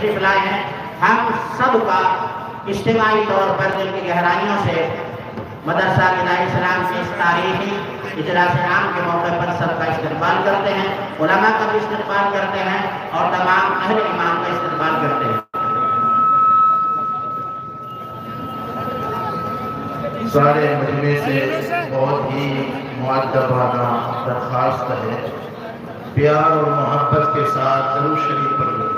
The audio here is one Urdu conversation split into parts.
تشریف لائے ہیں، ہم سب کا اجتماعی طور پر دل کی گہرائیوں سے مدرسہ نداء اسلام کے اس تاریخی اجلاس عام کے موقع پر سب کا استقبال کرتے ہیں، علماء کا بھی استقبال کرتے ہیں اور تمام اہل ایمان کا استقبال کرتے ہیں۔ سارے مجمع سے بہت ہی مؤدبانہ درخواست ہے، پیار اور محبت کے ساتھ درود شریف پڑھیں۔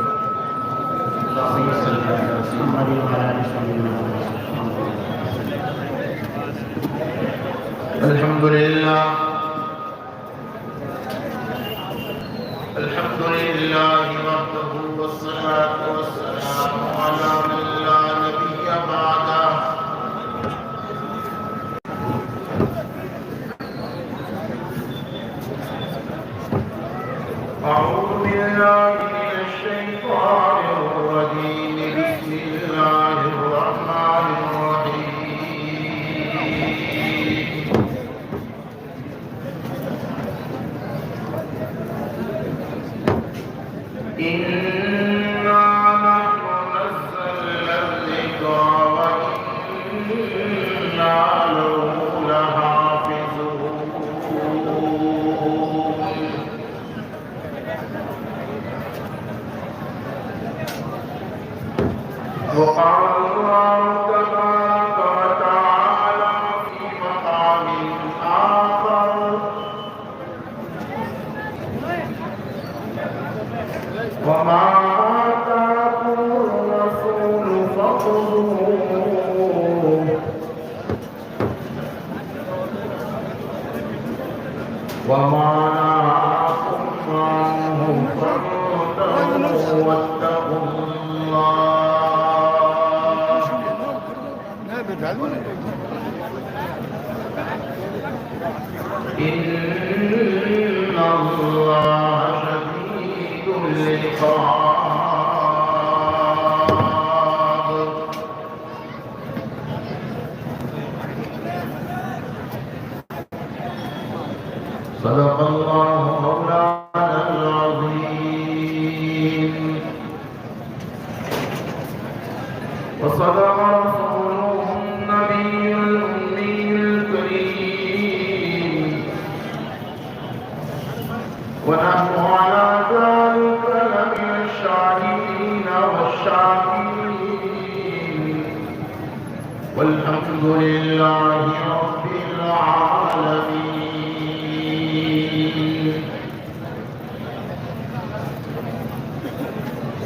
الحمدللہ وحدہ والصلاة والسلام علی من لا نبی بعدہ۔ أعوذ بالله من الشيطان الرجيم، بسم الله الرحمن الرحيم۔ إنا نحن نزلنا الذكر وإنا له لحافظون۔ وقال الله تبارك وتعالى في مقام آخر: وما آتاكم الرسول فخذوه وما نهاكم عنه فانتهوا واتقوا الله إن الله شديد العقاب۔ صدق الله مولانا العظيم وصدق رسوله النبي الأمي الكريم، ونحن على ذلك لمن الشاهدين والشاكرين، والحمد لله رب العالمين۔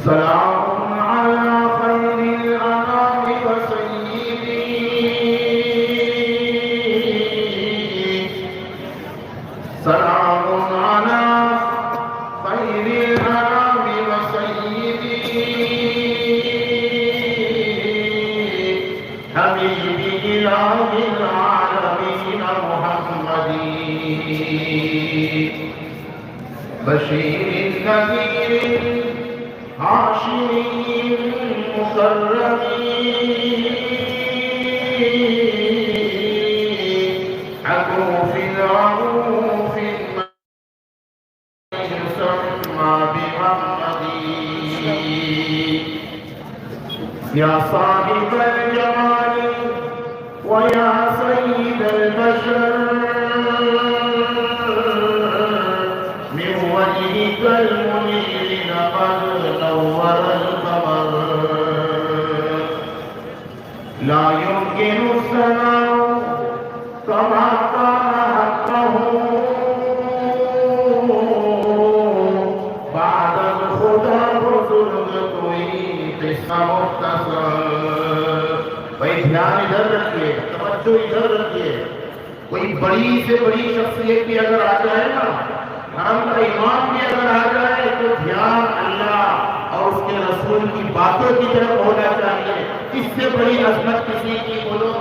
سلام على خير الأنام وسيدي، سلام على خير الأنام وسيدي، حبيبي إله العالمين محمدي، بشير النذير هاشمي مكرمي، عطوف رؤوف من يسمى بمحمدي، يا صاحب الجمال ويا سيد البشر، من وجهك المنير لقد نور القمر، لا يمكن الثناء كما كان حقه، بعد الخدا بزرگ کوئی قصہ مختصر۔ بھائی دھیان ادھر رکھیے، توجہ ادھر رکھیے، کوئی بڑی سے بڑی شخصیت بھی اگر آ جائے نا، حرم کا امام بھی اگر آ جائے تو دھیان اللہ اور اس کے رسول کی باتوں کی طرف ہونا چاہیے۔ اس سے بڑی عظمت کسی کی بولو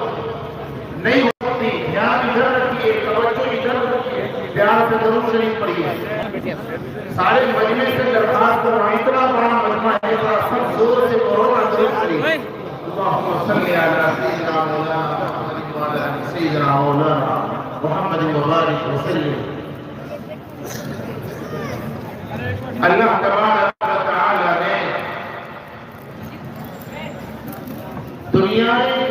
نہیں ہوتی۔ دھیان ادھر رکھیے، توجہ ادھر رکھیے، پیار سے درود شریف پڑھیے۔ سارے مجمع سے درخواست کر رہا ہوں، اتنا بڑا مجمع ہے، سب زور سے پڑھو اور درود شریف۔ اللهم صل على سيدنا مولانا محمد وعلى ال سيدنا مولانا محمد وبارك وسلم۔ اللہ تبارک و تعالی نے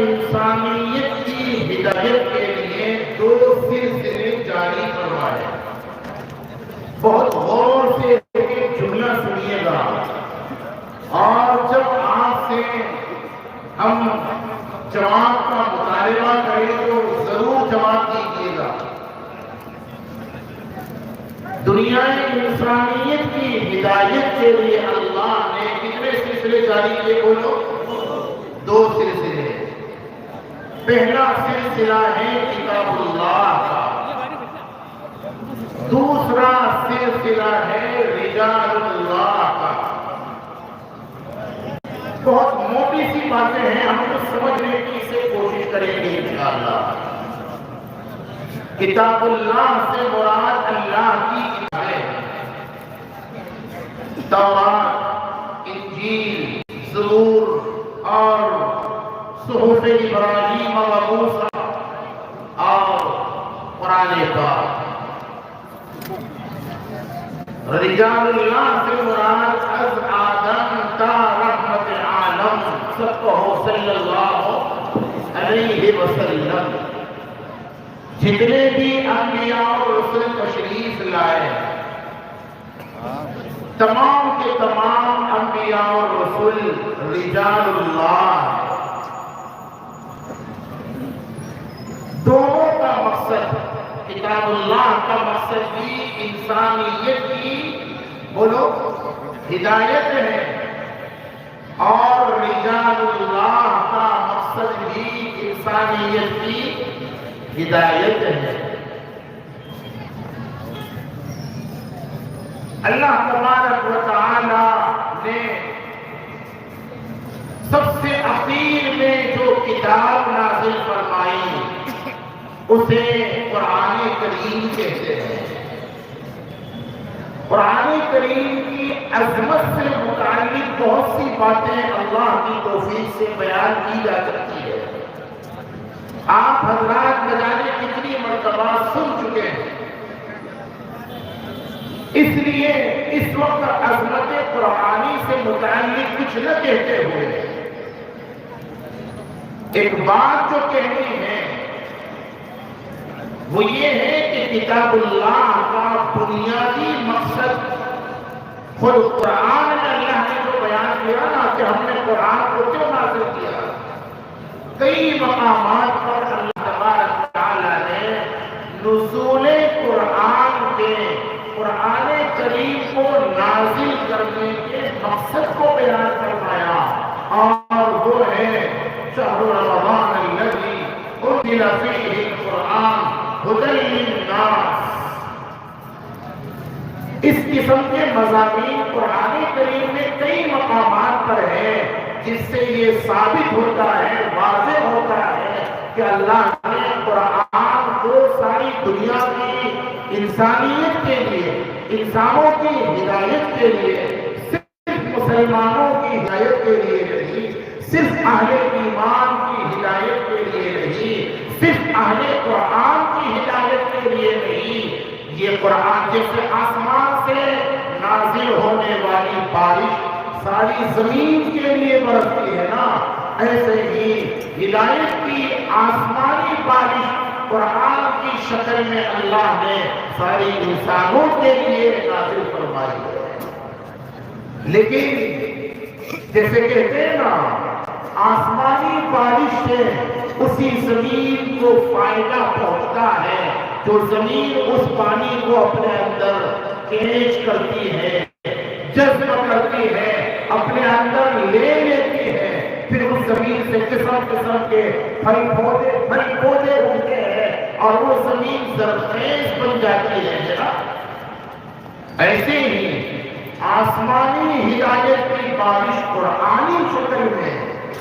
انسانیت کی ہدایت کے لیے 2 سلسلے جاری کروائے. بہت غور سے ایک جملہ سنیے گا، اور جب آپ سے ہم جواب کا مطالبہ کریں تو ضرور جواب دیجیے گا. دنیا انسانیت کی ہدایت کے لیے اللہ نے کتنے سلسلے جاری کیے؟ بولو. 2 سلسلے. پہلا سلسلہ ہے کتاب اللہ کا، دوسرا سلسلہ ہے رجال اللہ کا. بہت موٹی سی باتیں ہیں، ہم کو سمجھنے کی سے کوشش کریں گے انشاءاللہ. کتاب اللہ سے مراد اللہ کی کتابیں، تورات، انجیل، زبور اور صحف ابراہیم و موسیٰ اور قرآن پاک. رجال اللہ سے مراد از آدم تا رحمت عالم سب کہو صلی اللہ علیہ وسلم. جتنے بھی انبیاء اور رسول تشریف لائے، تمام کے تمام انبیاء اور رسول رجال اللہ. دونوں کا مقصد، کتاب اللہ کا مقصد بھی انسانیت کی بولو ہدایت ہے، اور رجال اللہ کا مقصد بھی انسانیت کی ہدایت ہے. اللہ تبارک و تعالی نے سب سے اخیر میں جو کتاب نازل فرمائی اسے قرآن کریم کہتے ہیں. قرآن کریم کی عظمت سے متعلق بہت سی باتیں اللہ کی توفیق سے بیان کی جا سکتی ہے. آپ حضرات نہ جانے کتنی مرتبہ سن چکے ہیں، اس لیے اس وقت عظمت قرآنی سے متعلق کچھ نہ کہتے ہوئے ایک بات جو کہنی ہے وہ یہ ہے کہ کتاب اللہ کا بنیادی مقصد خود قرآن میں اللہ نے جو بیان کیا نا کہ ہم نے قرآن کو کیوں نازل کیا. کئی مقامات پر اللہ تبارک و تعالی نے نزول قرآن کے قرآن کریم کو نازل کرنے کے مقصد کو بیان فرمایا، اور وہ ہے شہر رمضان الذی انزل فیہ القرآن ھدی للناس. اس قسم کے مضامین قرآن کریم میں کئی مقامات پر ہیں جس سے یہ ثابت ہوتا ہے، واضح ہوتا ہے کہ اللہ نے قرآن کو ساری دنیا کی انسانیت کے لیے، انسانوں کی ہدایت کے لیے، صرف مسلمانوں کی ہدایت کے لیے نہیں، صرف اہل ایمان کی ہدایت کے لیے نہیں، صرف اہل قرآن کی ہدایت کے لیے نہیں. یہ قرآن جیسے آسمان سے نازل ہونے والی بارش ساری زمین کے لیے برستی ہے نا، ایسے ہی ہدایت کی آسمانی بارش قرآن کی شکل میں اللہ نے ساری انسانوں کے لیے نازل فرمائی ہے. لیکن جیسے کہتے ہیں نا، آسمانی بارش سے اسی زمین کو فائدہ پہنچتا ہے جو زمین اس پانی کو اپنے اندر کیچ کرتی ہے، جذب کرتی ہے، اپنے اندر لے لیتی ہے. پھر اس زمین سے قسم قسم کے پھل پودے اگتے ہیں اور وہ زمین زرخیز بن جاتی ہے. ایسے ہی آسمانی ہدایت کی بارش قرآنی شکل میں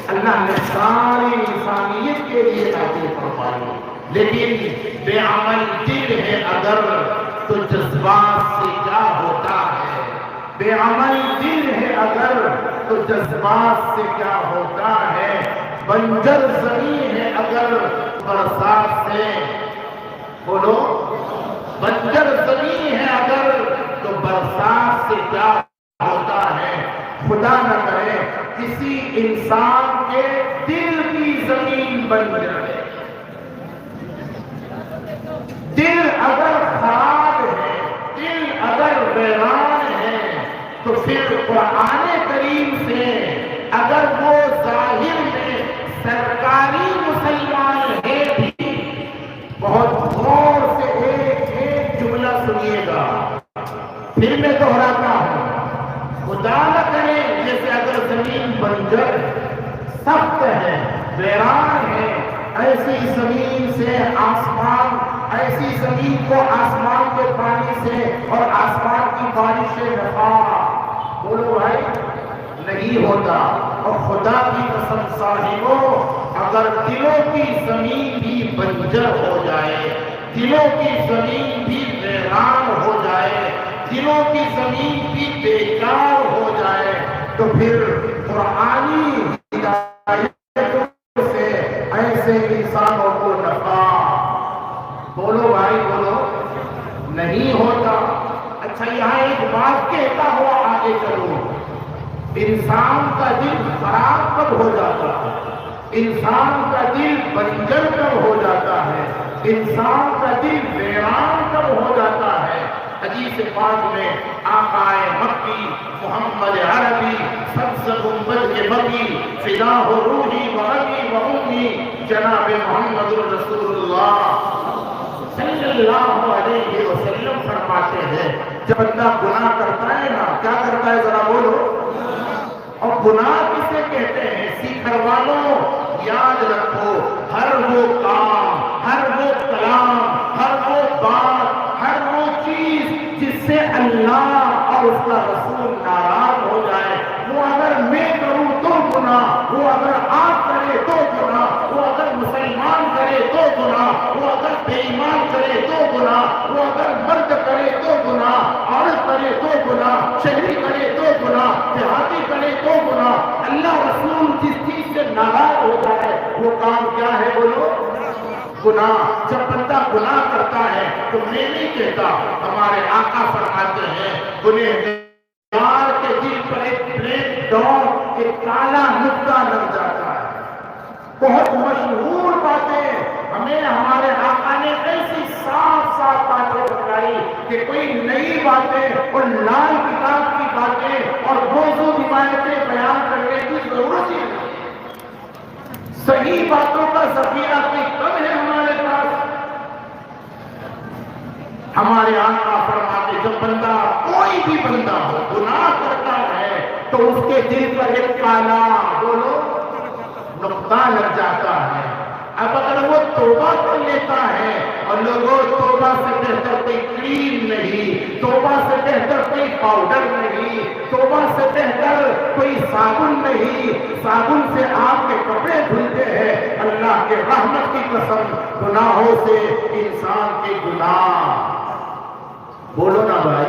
اللہ نے ساری انسانیت کے لیے نازل فرمائی. لیکن بے عمل دل ہے اگر تو جذبات سے کیا ہوتا ہے، بے عمل دل ہے اگر تو جذبات سے کیا ہوتا ہے. بنجر زمین ہے اگر برسات سے بولو، بنجر زمین ہے اگر تو برسات سے کیا ہوتا ہے. خدا نہ کرے کسی انسان کے دل کی بھی زمین بن جائے. دل اگر خراب ہے، دل اگر ویران ہے، تو پھر قرآن کریم سے اگر وہ ظاہر میں سرکاری مسلمان ہے بھی، بہت غور سے ایک ایک جملہ سنیے گا، پھر میں دہراتا ہوں. خدا نہ کرے جیسے اگر زمین بنجر سخت ہے، ویران ہے، ایسی زمین سے آسمان، ایسی زمین کو آسمان کے پانی سے اور آسمان کی بارش سے نفع، بولو بھائی، نہیں ہوتا. اور خدا کی قسم صاحبوں، اگر دلوں کی زمین بھی بنجر ہو جائے، دلوں کی زمین بھی ویران ہو جائے، دلوں کی زمین بھی بیکار ہو جائے، تو پھر قرآنی ہدایت سے ایسے انسانوں کو نفع، بولو بھائی بولو، نہیں ہوتا. اچھا یہاں ایک بات کہتا ہوا آگے چلو. انسان کا دل خراب کب ہو جاتا ہے؟ انسان کا دل بنجر کب ہو جاتا ہے؟ انسان کا دل ویران کب ہو جاتا ہے؟ حدیث پاک میں آقا مکی محمد عربی سبز گنبد کے مکی فدا ہو روحی و ابی و امی جناب محمد رسول اللہ صلی اللہ علیہ وسلم فرماتے ہیں، جب بندہ گناہ کرتا ہے نا، کیا کرتا ہے ذرا بولو. اور گناہ کسے کہتے ہیں؟ سیکھر والوں یاد رکھو، ہر وہ کام، ہر وہ کلام، ہر وہ بات، ہر وہ چیز جس سے اللہ اور اس کا رسول ناراض ہو جائے، وہ اگر میں کروں تو گناہ، وہ اگر آپ کرے تو گناہ، وہ اگر مسلمان کرے تو گناہ، وہ اگر بے ایمان کرے تو گناہ، وہ اگر مرد کرے تو گناہ، عورت کرے تو گناہ، شہری کرے تو گناہ، دیہاتی کرے تو گناہ. اللہ رسول جس چیز سے ناراض ہوتا ہے وہ کام کیا ہے بولو؟ گناہ. جب بندہ گناہ کرتا ہے تو میں نہیں کہتا، ہمارے آقا فرماتے ہیں گنہگار کے دل پر ایک بلیک ڈاٹ، ایک کالا نقطہ لگ جاتا ہے. بہت مشہور باتیں ہمیں ہمارے آقا نے ایسی صاف صاف باتیں بتائی کہ کوئی نئی باتیں اور لال کتاب کی باتیں اور موضوع روایتیں بیان کرنے کی ضرورت ہی نہیں. صحیح باتوں کا ذخیرہ کوئی کم ہے ہمارے پاس. ہمارے آقا فرماتے جب بندہ، کوئی بھی بندہ ہو، گناہ کرتا ہے تو اس کے دل پر ایک کالا، بولو، نقطہ لگ جاتا ہے. اب اگر وہ توبہ کر لیتا ہے، اور لوگوں توبہ سے بہتر کوئی کریم نہیں، توبہ سے بہتر کوئی پاؤڈر نہیں، توبہ سے بہتر کوئی صابن نہیں، صابن سے آپ کے کپڑے دھلتے ہیں. اللہ کے رحمت کی قسم، گناہوں سے انسان کے گناہ، بولو نا بھائی،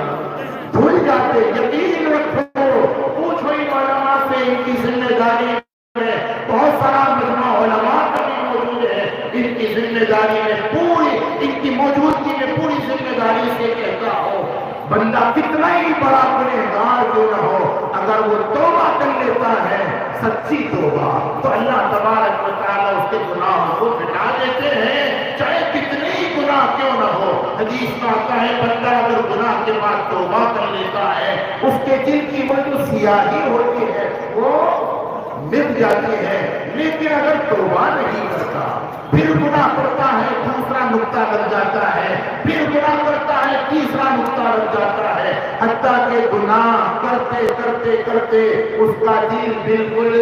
دھل جاتے. یقین رکھو، پوچھو ان علماء سے، ان کی ذمہ داری میں بہت سارا مجمع علماء کا بھی موجود ہے، ان کی ذمہ داری میں پوری، ان کی موجودگی میں پوری ذمہ داری سے کہتا ہو، بندہ کتنا ہی بڑا گنہگار کیوں نہ ہو، اگر وہ توبہ کر لیتا ہے، سچی توبہ، تو اللہ تبارک و تعالیٰ اس کے گناہوں کو مٹا دیتے ہیں، چاہے کتنے ہی گناہ کیوں نہ ہو. حدیث میں آتا ہے بندہ اگر گناہ کے بعد توبہ کر لیتا ہے، اس کے دل کی وہ جو سیاہی ہوتی ہے وہ مٹ جاتی ہے. لیکن اگر توبہ نہیں کرتا، پھر گناہ کرتا ہے، دوسرا نقطہ لگ جاتا ہے، پھر گناہ کرتا ہے، تیسرا نقطہ لگ جاتا ہے، حتیٰ کہ گناہ کرتے کرتے کرتے اس کا دل بالکل،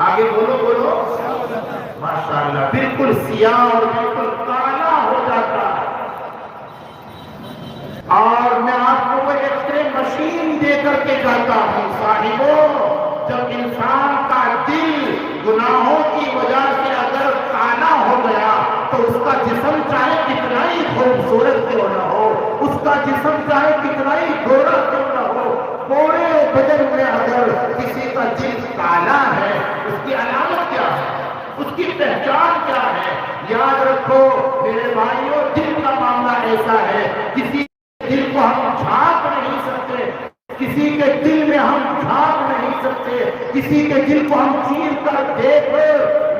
آگے بولو بولو ماشاءاللہ، بالکل سیاہ اور بالکل کالا ہو جاتا ہے. اور میں آپ کو وہ ایکسرے مشین دے کر کے جاتا ہوں صاحبوں، جب انسان کا دل گناہوں کی وجہ سے اگر کالا ہو گیا تو اس کا جسم چاہے کتنا ہی خوبصورت کیوں نہ ہو، اس کا جسم چاہے کتنا ہی گورا کیوں نہ ہو، پورے بدن میں اگر کسی کا دل کالا ہے، اس کی علامت کیا ہے، اس کی پہچان کیا ہے؟ یاد رکھو میرے بھائیوں، دل کا معاملہ ایسا ہے، کسی دل کو ہم جھانک نہیں سکتے، کسی کے دل میں ہم جھانک نہیں سکتے، کسی کے دل کو ہم چیر کر دیکھ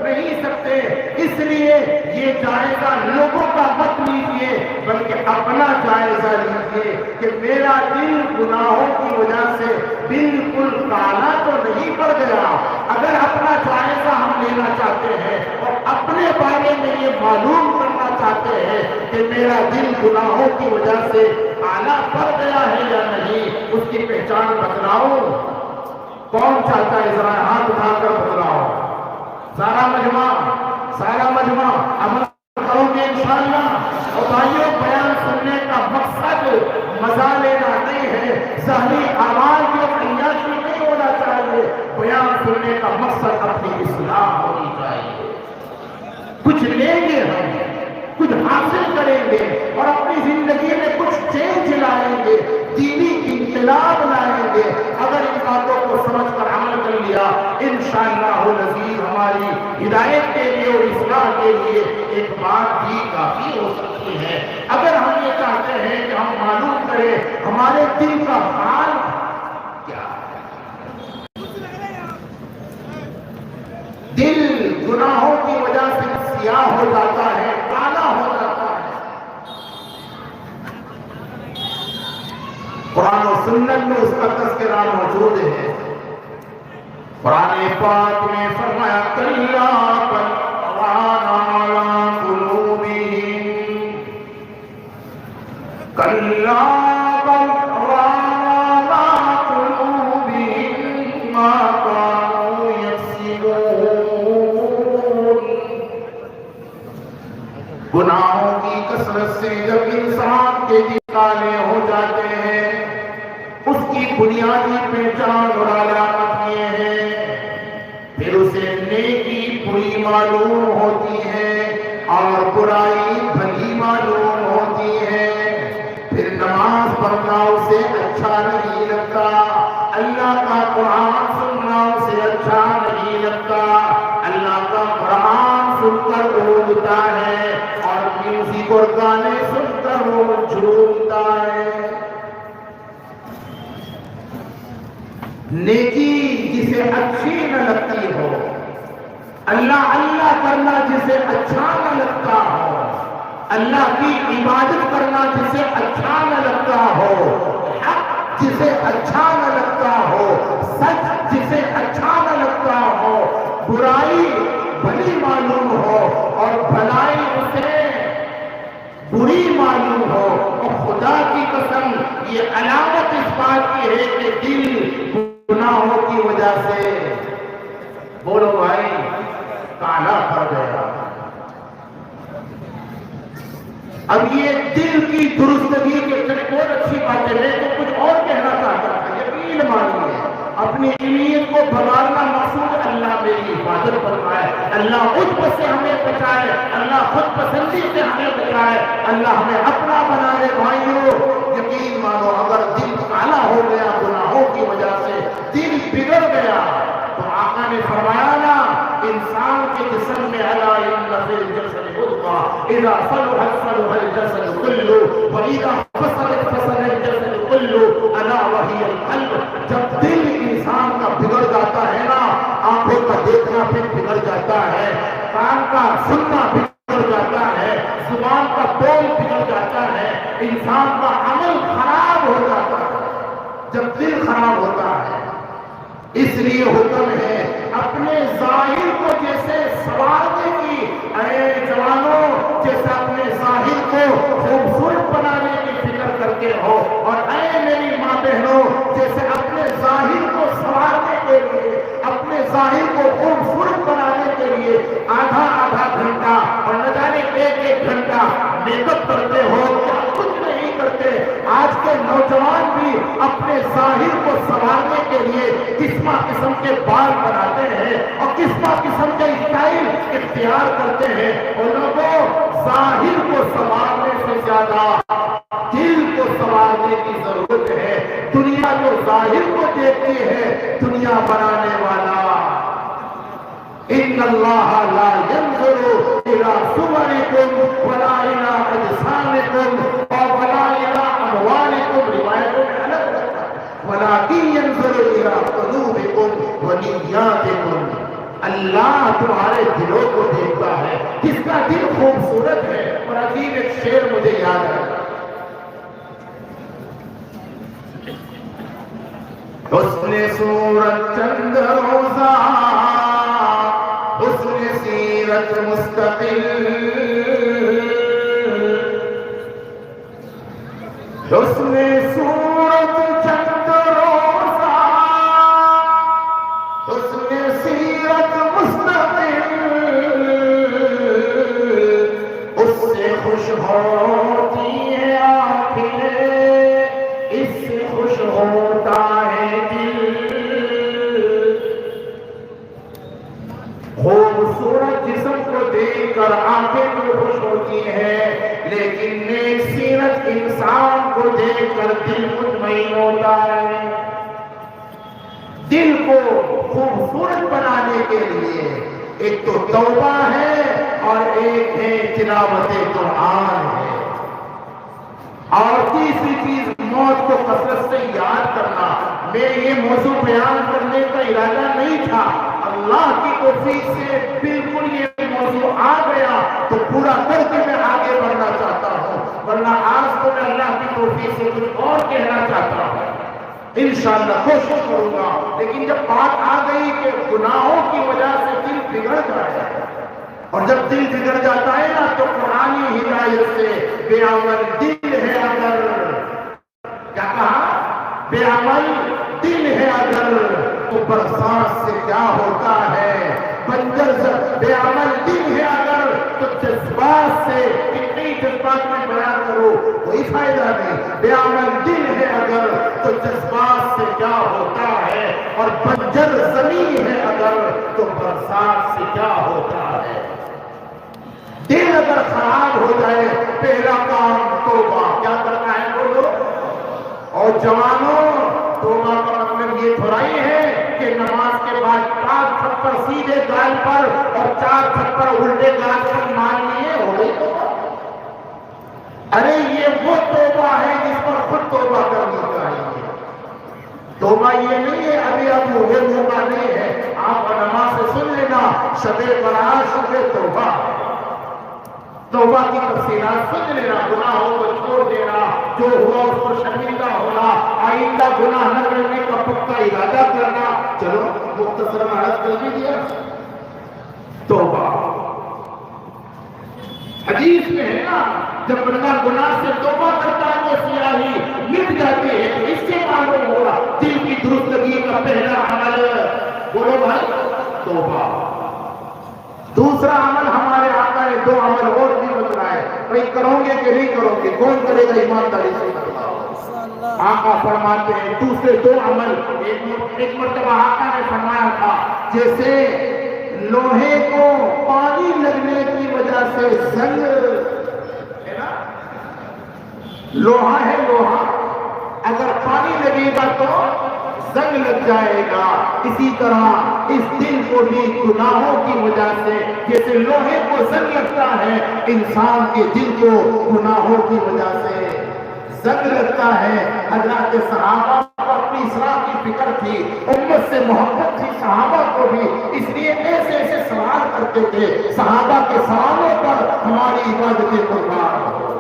نہیں سکتے، اس لیے یہ جائزہ لوگوں کا مت لیجئے بلکہ اپنا جائزہ لیجئے کہ میرا دل گناہوں کی وجہ سے بالکل کالا تو نہیں پڑ گیا۔ اگر اپنا جائزہ ہم لینا چاہتے ہیں اور اپنے بارے میں یہ معلوم کرنا چاہتے ہیں کہ میرا دل گناہوں کی وجہ سے کالا پڑ گیا ہے یا نہیں، اس کی پہچان بتلاؤ۔ کون چاہتا ہے ذرا ہاتھ اٹھا کر بتلاؤ؟ سارا مجمع عمل کرو گے انشاءاللہ۔ اور بھائیوں، بیان سننے کا مقصد مزہ لینا نہیں ہے، ظاہری اعمال کی عیاشی نہیں ہونا چاہیے، بیان سننے کا مقصد اپنی اصلاح ہونی چاہیے۔ کچھ لیں گے ہم، کچھ حاصل کریں گے اور اپنی زندگی میں کچھ چینج لائیں گے، دینی انقلاب لائیں گے۔ اگر ان باتوں کو سمجھ کر عمل کر لیا، انشاءاللہ العزیز ہماری ہدایت کے لیے اور اصلاح کے لیے ایک بات بھی کافی ہو سکتی ہے۔ اگر ہم یہ چاہتے ہیں کہ ہم معلوم کریں ہمارے دل کا حال کیا ہے، دل گناہوں کی وجہ سے سیاہ ہو جاتا ہے، کالا ہو جاتا ہے۔ قرآن و سنت میں اس کا تذکرہ موجود ہے۔ قرآن پاک میں فرمایا کلا بل ران علی قلوبہم، کلا بل ران علی قلوبہم ما کانوا یکسبون۔ گناہوں کی کثرت سے جب انسان کے دل کالے ہو جاتے ہیں، اس کی بنیادی پہچان اور علامت یہ ہے، پھر اسے نیکی بری معلوم ہوتی ہے اور برائی بھلی معلوم ہوتی ہے۔ پھر نماز پڑھنا اسے اچھا نہیں لگتا، اللہ کا قرآن سننا اسے اچھا نہیں لگتا، اللہ کا قرآن سن کر اونگتا ہے اور میوزک اور گانے سن کر وہ جھومتا ہے۔ نیکی جسے اچھی نہ لگتی ہو، اللہ اللہ کرنا جسے اچھا نہ لگتا ہو، اللہ کی عبادت کرنا جسے اچھا نہ لگتا ہو، حق جسے اچھا نہ لگتا ہو، سچ جسے اچھا نہ لگتا ہو، برائی بھلی معلوم ہو اور بھلائی اسے بری معلوم ہو، اور خدا کی قسم یہ علامت اس بات کی ہے کہ دل گناہوں کی وجہ سے، بولو بھائی، کالا پڑ گیا۔ اب یہ دل کی درستگی کے بہت اچھی بات ہے، میں تو کچھ اور کہنا چاہتا تھا، یقین مانیے اپنی نیت کو بگاڑنا مقصود اللہ میری حفاظت فرمائے، اللہ عجب سے ہمیں بچائے، اللہ خود پسندی سے ہمیں بچائے، اللہ ہمیں اپنا بنائے۔ بھائیوں، یقین مانو اگر دل کالا ہو گیا گناہوں کی وجہ سے، دل بگڑ گیا، تو آقا نے فرمایا نا، انسان کے جسم میں الا ان فی الجسد مضغۃ اذا صلحت صلح الجسد كله واذا فسدت فسد الجسد كله الا وهي القلب۔ جب دل انسان کا بگڑ جاتا ہے نا، آنکھوں کا دیکھنا پھر بگڑ جاتا ہے، کان کا سننا بگڑ جاتا ہے، زبان کا بول بگڑ جاتا ہے، انسان کا عمل خراب ہو جاتا ہے جب دل خراب ہوتا ہے۔ اس لیے حکم ہے اپنے ظاہر کو جیسے سنوارنے کی، اے جوانوں، جیسے اپنے ظاہر کو خوبصورت بنانے کی فکر کرتے ہو، اور اے میری ماں بہنوں، جیسے اپنے ظاہر کو سنوارنے کے لیے، اپنے ظاہر کو خوبصورت بنانے کے لیے آدھا آدھا گھنٹہ اور نہ جانے ایک گھنٹہ میک اپ کرتے ہو، کیا کچھ نہیں کرتے۔ آج کے نوجوان بھی اپنے ظاہر کو سنوارنے کے لیے قسمہ قسم کے بال بناتے ہیں اور قسمہ قسم کے اسٹائل اختیار کرتے ہیں۔ اور لوگوں، ظاہر کو سنوارنے سے زیادہ دل کو سنوارنے کی ضرورت ہے۔ دنیا جو ظاہر کو دیکھتی ہے، دنیا بنانے والا ان اللہ لا ينظر الى صورکم ولا الى اجسامکم ولا الى اموالکم، روایتوں میں الگ ولكن ينظر الى قلوبکم اللہ تمہارے دلوں کو دیکھتا ہے، کس کا دل خوبصورت ہے۔ اور عجیب ایک شعر مجھے یاد ہے، حسن صورت چند روزہ، حسن سیرت مستقل، حسن صورت چند روزہ، حسن سیرت مستقل، اس سے خوش ہوتی ہے آنکھیں، اس سے خوش ہوتا ہے دل۔ خوبصورت جسم کو دیکھ کر آنکھیں تو خوش ہوتی ہیں، لیکن نیک سیرت انسان کو دیکھ کر دل مطمئن ہوتا ہے۔ دل کو خوبصورت بنانے کے لیے ایک تو توبہ ہے اور ایک ہے تلاوت قرآن ہے، اور تیسری چیز موت کو کثرت سے یاد کرنا۔ میں یہ موضوع بیان کرنے کا ارادہ نہیں تھا، اللہ کی توفیق سے بالکل یہ موضوع آ گیا تو پورا کر کے میں آگے بڑھنا چاہتا ہوں، ورنہ آج تو میں اللہ کی توفیق سے کچھ اور کہنا چاہتا ہوں، انشاءاللہ کوشش کروں گا۔ لیکن جب بات آ گئی کہ گناہوں کی وجہ سے دل بگڑ جائے، اور جب دل بگڑ جاتا ہے نا تو قرآنی ہدایت سے بے عمل دل ہے اگر، کیا کہا؟ بے عمل دل ہے اگر تو برسات سے کیا ہوتا ہے، بنجر بے عمل دل ہے اگر تو جذبات سے، کتنی جذبات میں بیان کرو کوئی فائدہ نہیں، بے عمل دل ہے اگر تو جذبات سے کیا ہوتا ہے، اور بنجر زمین ہے اگر تو برسات سے کیا ہوتا ہے۔ دل اگر خراب ہو جائے پہلا کام توبہ، کیا کرنا ہے بولو؟ اور جوانوں، توبہ کا مطلب یہ تھوڑا ہی ہے کہ نماز کے بعد 5 تھپڑ سیدھے گال پر اور 4 تھپڑ الٹے گال پر مان لیے ہو گئی توبہ۔ ارے یہ وہ توبہ ہے جس پر خود توبہ کرنی چاہیے۔ توبہ یہ نہیں ہے ابھی اب وہ موقع نہیں ہے، آپ نماز سے سن لینا شب برات شب توبہ، توبہ کی تفصیلات سن لینا، گناہوں کو چھوڑ دینا، جو ہوا اس کو شرمندہ ہونا، آئندہ گناہ نہ کرنے کا پختہ ارادہ کرنا۔ چلو مختصر عرض کر دیجیے توبہ۔ حدیث میں ہے نا جب بندہ گناہ سے توبہ کرتا ہے تو سیاہی مٹ جاتی ہے، تو اس سے معلوم ہوا دل کی درستگی کا پہلا عمل بولو بھائی توبہ۔ دوسرا عمل ہمارے آقا نے 2 عمل اور بھی بتلائے، بھائی کرو گے کہ نہیں کرو گے؟ کون کرے گا ایمانداری سے؟ آقا فرماتے ہیں دوسرے 2 عمل، ایک مرتبہ آقا نے فرمایا تھا جیسے لوہے کو پانی لگنے کی وجہ سے زنگ ہے نا، لوہا ہے لوہا، اگر پانی لگے گا تو زنگ لگ جائے گا، اسی طرح اس دل کو بھی گناہوں کی وجہ سے جیسے لوہے کو زنگ لگتا ہے، انسان کے دل کو گناہوں کی وجہ سے زنگ لگتا ہے۔ حضرات صحابہ کو اپنی اصلاح کی فکر تھی، امت سے محبت تھی صحابہ کو بھی، اس لیے ایسے ایسے سوال کرتے تھے، صحابہ کے سوالوں پر ہماری عبادتیں قربان ہو۔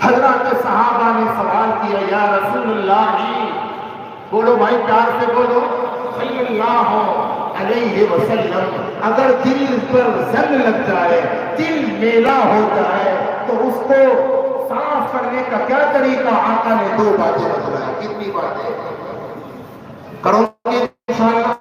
حضرات صحابہ نے سوال کیا یا رسول اللہ، بولو بھائی پیار سے بولو، صلی اللہ علیہ وسلم، اگر دل پر زنگ لگ جائے، دل میلا ہو جائے تو اس کو صاف کرنے کا کیا طریقہ؟ آقا نے 2 باتیں بتلائیں۔ کتنی باتیں کرو گے انشاءاللہ؟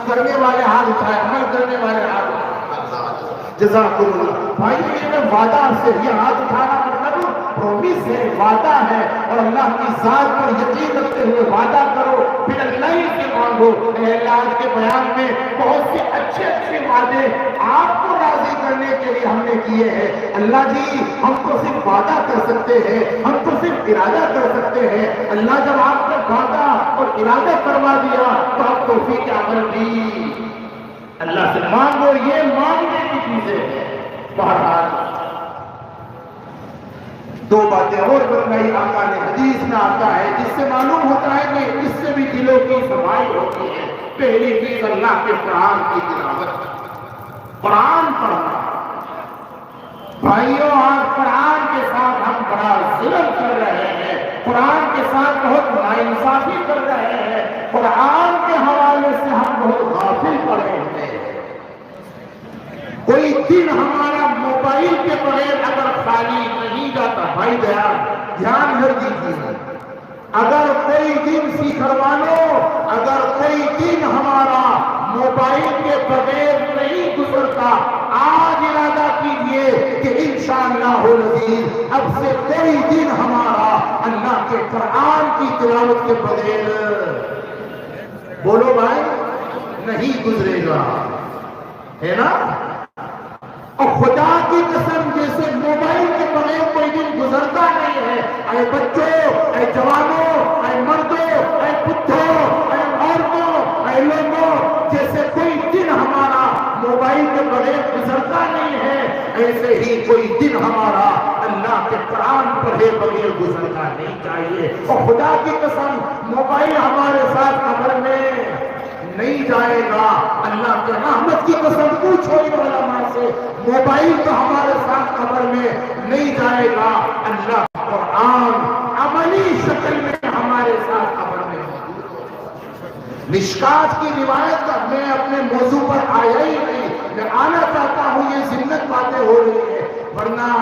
کرنے والے ہاتھ اٹھائے، عمل کرنے والے ہاتھ اٹھائے، جزاکم اللہ۔ بھائی یہ وعدہ سے یہ ہاتھ اٹھانا مطلب پرومس ہے، وعدہ ہے، اور اللہ کی ذات پر یقین رکھتے ہوئے وعدہ کرو، پھر اللہ ہی سے مانگو۔ اے اللہ، آج کے بیان میں بہت سے اچھے اچھے وعدے آپ کو راضی کرنے کے لیے ہم نے کیے ہیں۔ اللہ جی ہم تو صرف وعدہ کر سکتے ہیں، ہم تو صرف ارادہ کر سکتے ہیں۔ اللہ جب آپ نے وعدہ اور ارادہ کروا دیا تو آپ توفیق عمل بھی اللہ سے مانگو، یہ مانگنے کی چیزیں ہیں۔ بہرحال 2 باتیں اور بتلائی آقا نے، حدیث میں آتا ہے جس سے معلوم ہوتا ہے کہ اس سے بھی دلوں کی صفائی ہوتی ہے۔ پہلی چیز اللہ کے قرآن کی تلاوت، قرآن پڑھنا۔ بھائیوں آج قرآن کے ساتھ ہم بڑا ظلم کر رہے ہیں، قرآن کے ساتھ بہت ناانصافی کر رہے ہیں، قرآن کے حوالے سے ہم بہت غافل پڑے ہوئے ہیں۔ کوئی دن ہمارا موبائل کے بغیر اگر خالی نہیں جاتا، بھائی دھیان کر دیجیے، اگر کوئی دن سیکھروانو، اگر کوئی دن ہمارا موبائل کے بغیر نہیں گزرتا، آج ارادہ کیجئے کہ انشاءاللہ العزیز اب سے کوئی دن ہمارا اللہ کے قرآن کی تلاوت کے بغیر، بولو بھائی، نہیں گزرے گا، ہے نا؟ اور خدا کی قسم جیسے موبائل کے بغیر کوئی دن گزرتا نہیں ہے، اے بچوں، اے جوانوں، اے مردوں، اے بڈھوں، اے عورتوں، اے لوگوں، جیسے کوئی دن ہمارا موبائل کے بغیر گزرتا نہیں ہے، ایسے ہی کوئی دن ہمارا اللہ کے قرآن پڑھے بغیر گزرنا نہیں چاہیے۔ اور خدا کی قسم موبائل ہمارے ساتھ قبر میں نہیں جائے گا، اللہ کے رحمت کی قسم پوچھو ان علماء سے، موبائل تو ہمارے ساتھ قبر میں نہیں جائے گا، اللہ قرآن عملی شکل میں ہمارے ساتھ قبر میں موجود ہوگا۔ مشکات کی روایت کا میں اپنے موضوع پر آیا ہی نہیں، میں آنا چاہتا ہوں، یہ ذلت باتیں ہو رہی ہے، ورنہ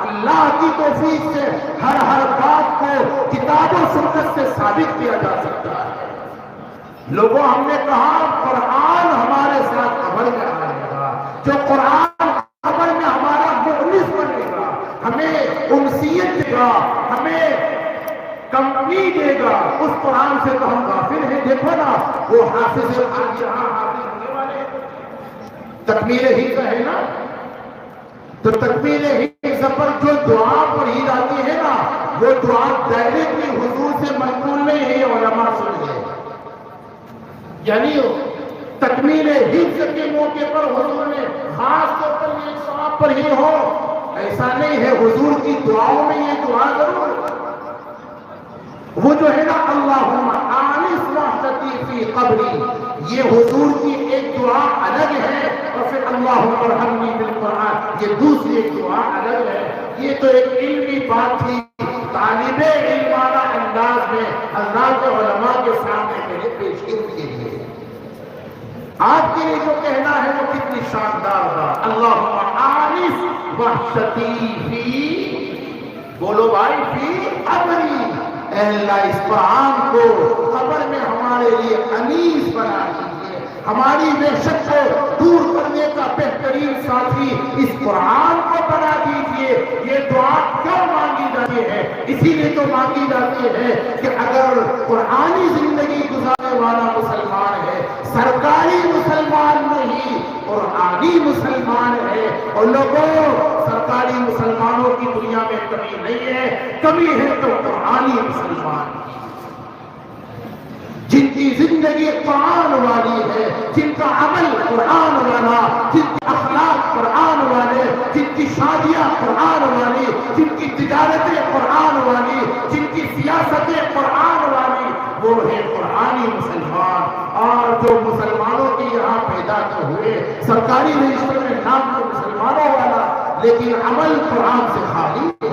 اللہ کی توفیق سے ہر بات کو کتاب و سنت سے ثابت کیا جا سکتا ہے۔ لوگوں ہم نے کہا قرآن ہمارے ساتھ قبر میں آئے گا، جو قرآن قبر میں ہمارا مؤنس بنے گا، ہمیں انسیت دے گا، ہمیں کمپنی دے گا، اس قرآن سے تو ہم غافل ہیں۔ دیکھو نا وہ حافظ آج یہاں حافظ ہونے والے تکمیل حفظ ہے نا، تو تکمیل حفظ پر جو دعا پڑھی جاتی ہے نا، وہ دعا ڈائریکٹلی حضور سے منقول نہیں ہے، علماء سن لیں، یعنی تکمیل حفظ کے موقع پر حضور نے خاص طور پر یہ ثواب پر ہی ہو، ایسا نہیں ہے، حضور کی دعاؤں میں یہ دعا ضرور ہے، وہ جو ہے نا اللہم آنس وحشتی فی قبری، یہ حضور کی ایک دعا الگ ہے، اور پھر اللہم ارحمنی بالقرآن یہ دوسری ایک دعا الگ ہے۔ یہ تو ایک علمی بات تھی، طالب علم والا انداز میں حضرات علماء کے سامنے میرے پیش کے لیے آپ کے لیے جو کہنا ہے وہ کتنی شاندار بات، اللہم آنس وحشتی فی، بولو بھائی، فی قبری، اے اللہ اس قرآن کو قبر میں ہمارے لیے انیس بنا دیجیے، ہماری وحشت کو دور کرنے کا بہترین ساتھی اس قرآن کو بنا دیجیے۔ یہ دعا کیوں مانگی جاتی ہے؟ اسی لیے تو مانگی جاتی ہے کہ اگر قرآنی زندگی گزارنے والا مسلمان ہے، سرکاری مسلمان نہیں، قرآنی مسلمان ہے، اور لوگوں سرکاری مسلمانوں کی دنیا میں کمی نہیں ہے، کمی ہے تو قرآنی مسلمان کی، جن کی زندگی قرآن والی ہے، جن کا عمل قرآن والا، جن کے اخلاق قرآن والے، جن کی شادیاں قرآن والی، جن کی تجارتیں قرآن والی، جن کی سیاستیں قرآن والی، وہ ہے قرآنی مسلمان۔ اور جو مسلمانوں کے یہاں پیدا تو ہوئے، سرکاری رجسٹر میں نام تو مسلمانوں والا، لیکن عمل قرآن سے خالی ہے،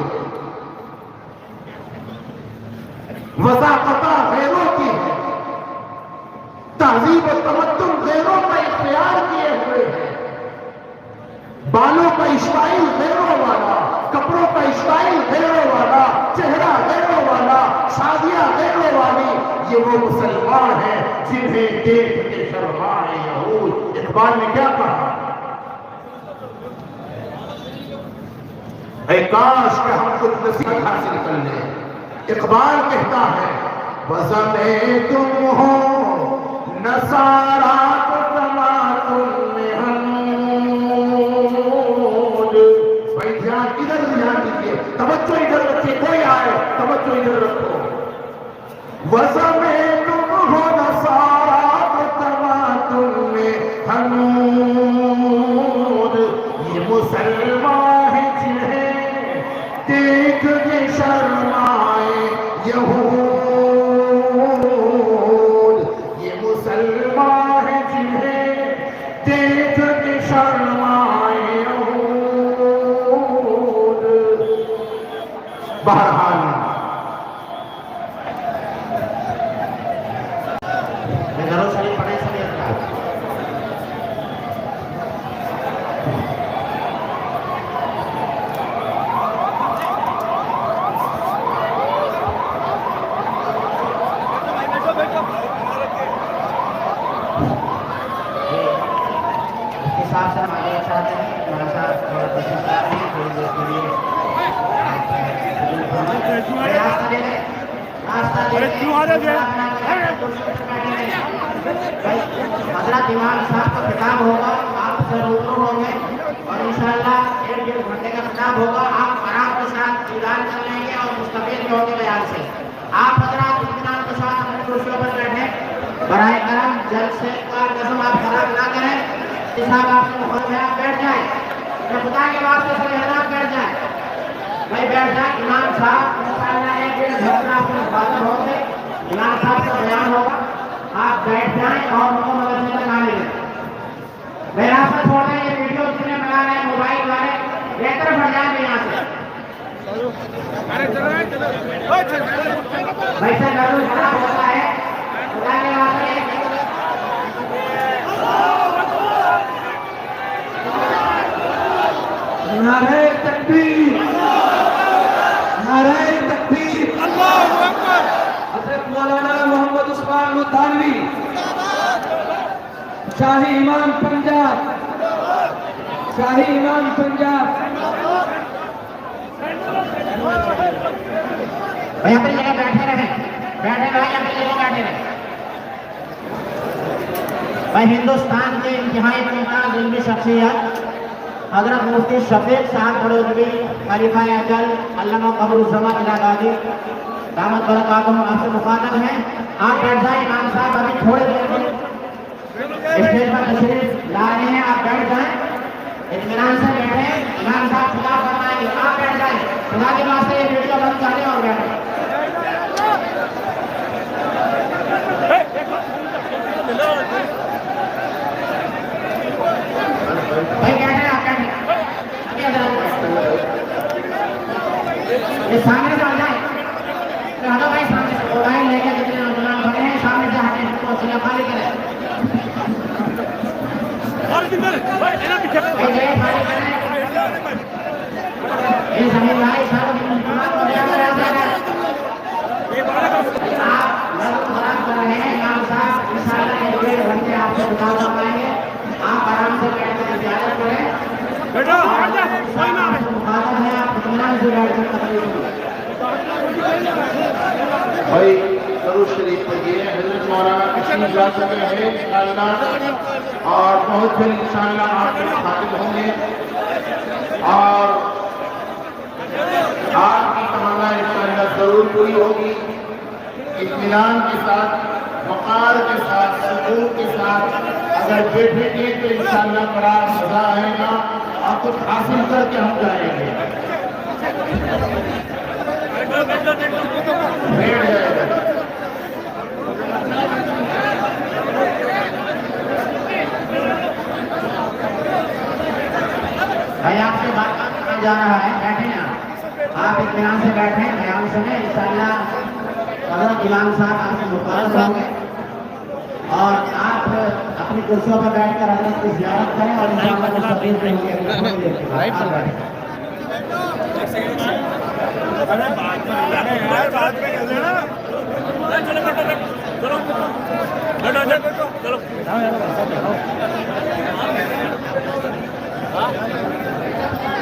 وضاقتہ غیروں کی ہے، تہذیب و تمدن غیروں کا اختیار کیے ہوئے ہیں، بالوں کا اسٹائل غیروں والا، کپڑوں کا اسٹائل غیروں والا، چہرہ غیروں والا، شادیاں غیروں والی، یہ وہ مسلمان ہیں جنہیں دیکھ کے شرمائے یہود۔ اقبال نے کیا کہا؟ اے کاش کہ ہم کچھ نصیحت حاصل کر لیں۔ اقبال کہتا ہے وَزَمَے تم ہو نصارا تو تماتم میں حنود۔ بھائی دھیان دیجیے، توجہ ادھر رکھیے، کوئی آئے توجہ ادھر رکھو۔ وَزَمَے تم ہو نصارا تو تماتم میں حنود، یہ مسلمان ہیں جنہیں دیکھ کے شرمائے یہود۔ صاحب سے معذرت چاہتے ہیں، مولانا صاحب تھوڑا تشریف لاتے ہیں تھوڑی دیر کے لیے راستہ دے دیں، راستہ دے دیں۔ حضرت امام صاحب کا خطاب ہوگا، آپ سے روبرو ہوں گے اور انشاءاللہ 1-1.5 گھنٹے کا خطاب ہوگا، آپ آرام کے ساتھ اعلان کر لیں گے اور مستقبل ہوں گے بیان سے۔ آپ حضرات اطمینان کے ساتھ اپنی کرسیوں پر بیٹھیں، برائے کرم جلد سے کا قسم آپ خراب نہ کریں۔ صاحب آپ سے مخاطب ہے، آپ بیٹھ جائیں، خدا کے واسطے سے حضرات بیٹھ جائیں، بھائی بیٹھ جائیں۔ امام صاحب انشاءاللہ 1-1.5 گھنٹہ آپ کے مخاطب ہوں گے، امام صاحب کا بیان ہوگا، آپ بیٹھ جائیں اور ان کو مدرسے تک آنے دیں۔ میرا راستہ چھوڑ دیں، یہ ویڈیو جتنے بنا رہے ہیں موبائل والے بہتر بڑھ جائیں گے یہاں سے۔ ویسے ضرور خراب ہوتا ہے، خدا کے واسطے نعرہ تکبیر، نعرہ تکبیر، اللہ اکبر۔ حضرت مولانا محمد عثمان متھانوی شاہی امام پنجاب، شاہی امام پنجاب۔ بھائی اپنی جگہ بیٹھے رہیں، بیٹھے رہیں، اپنی جگہ بیٹھے رہیں۔ بھائی ہندوستان کے انتہائی ممتاز علمی شخصیت حضرت مفتی شفیق صاحب بڑودوی خلیفہ اجل علامہ قمرالزمان الہٰبادی دامت برکاتہم آپ سے مخاطب ہیں، آپ بیٹھ جائیں۔ امام صاحب ابھی تھوڑے دیر میں اسٹیج پر تشریف لا رہے ہیں، آپ بیٹھ جائیں، اطمینان سے بیٹھیں، امام صاحب خطاب فرمائیں گے، آپ بیٹھ جائیں، خدا کے واسطے یہ ویڈیو بند کر دیں اور بیٹھیں۔ بھائی بیٹھیں، آپ بیٹھیں، یہ سامنے سے آ جائیں، ہٹو بھائی سامنے سے، موبائل لے کے جتنے نوجوان کھڑے ہیں سامنے سے ہٹیں، کرسیاں خالی کریں، یہ زمین بھائی سارے آپ لوگ خراب کر رہے ہیں۔ امام صاحب انشاءاللہ 1-1.5 گھنٹے آپ سے خطاب فرمائیں گے، آپ آرام سے بیٹھ کر زیارت کریں، مخاطب ہے، آپ اطمینان سے بیٹھ کر تقریر کریں۔ بھائی درود شریف پڑھیے، حضرت مولانا تشریف لا چکے ہیں انشاءاللہ، اور بہت جلد انشاءاللہ آپ کے مخاطب ہوں گے، اور آپ کی تمنا انشاءاللہ ضرور پوری ہوگی، اطمینان کے ساتھ، وقار کے ساتھ، سکون کے ساتھ اگر بیٹھیں گے تو انشاءاللہ بڑا مزہ آئے گا اور کچھ حاصل کر کے ہم جائیں گے۔ بیٹھ جائے گا۔ بھائی آپ سے بات کرنا جا رہا ہے، بیٹھیں آپ اطمینان سے بیٹھیں، بیان سنیں، انشاءاللہ حضرت امام صاحب آپ سے مخاطب ہوں گے اور آپ اپنی کرسیوں پر بیٹھ کر حضرت کی زیارت کریں اور انشاءاللہ مستقبل میں ہوں گے۔